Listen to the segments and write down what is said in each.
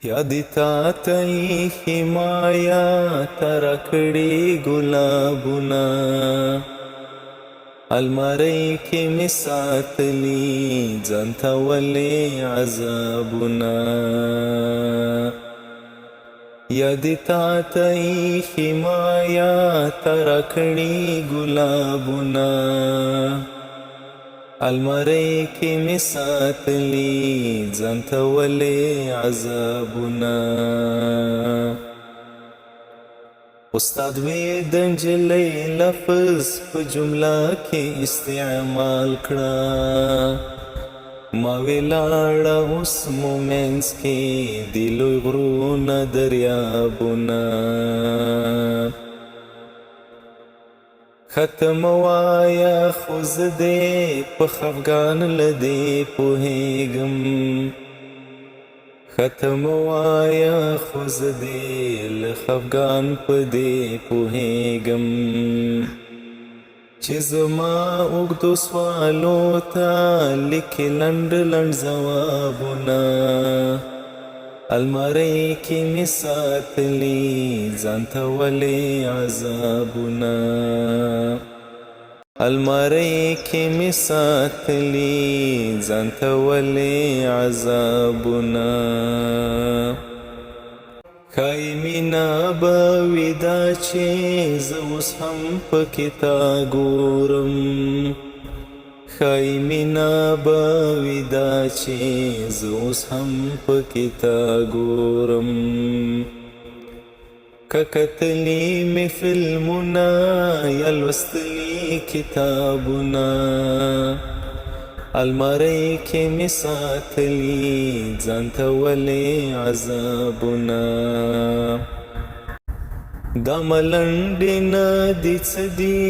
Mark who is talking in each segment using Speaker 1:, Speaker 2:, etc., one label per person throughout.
Speaker 1: یادی تا تی حمایا ترکڑی گلابونا الماری کی می ساتلی ځانته ولې عذابونا یادی تا تی حمایا ترکڑی گلابونا الماری کی می ساتلی ځانته ولې عذابونا استاد وی د نجلۍ لفظ په جمله کې استعمال کړه ما ویلاړه اوس مو منځ کې د لوی غرونه دریابونه ختم وایا خو زه دې په خفګان له دې پوهېږم ختم وایا خو زه دې له خفګان په دې پوهېږم چې زما اوږدو سوالو ته لیکي لنډ لنډ ځوابونه الماری کی می ساتلی ځانته ولې عذابونه الماری کی می ساتلی ځانته ولې عذابونه ښایي مینه به وي دا چې زه اوس هم پکې تا ګورم ښایي مینه به وي دا چې زه اوس هم پکې تا ګورم که کتلي مې فلمونه یا لوستلي کتابونه الماری کې مې ساتلي ځانته ولې عذابونه دا ملنډې نه دي څه دي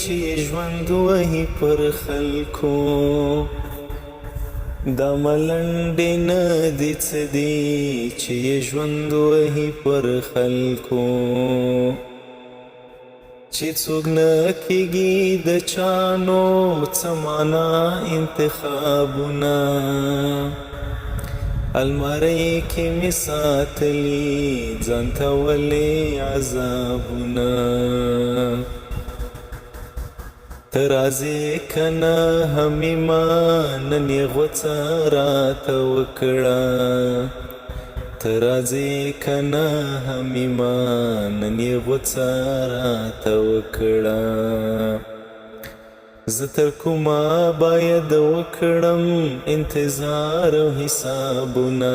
Speaker 1: چې ژوند وهي پر خلکو دا ملنډې نه دي څه دي چې ژوند وهي پر خلکو چې څوک نه کېږي د چانو څه معنا انتخابونه الماری کی می ساتلی ځانته ولې عذابونه ته راځې که نه حمیمه نن یې غوڅه راته وکړه ته راځې که نه حمیمه نن یې غوڅه راته وکړه زه تر کومه باید وکړم انتظار او حسابونه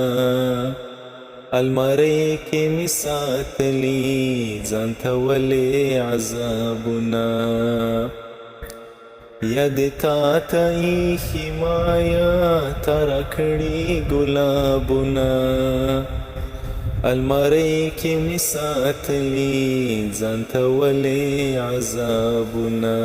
Speaker 1: الماری کې مې ساتلي ځانته ولې عذابونه یادې تا ته ایښي مایا تاره کړي ګلابونه الماری کې مې ساتلي ځانته ولې عذابونه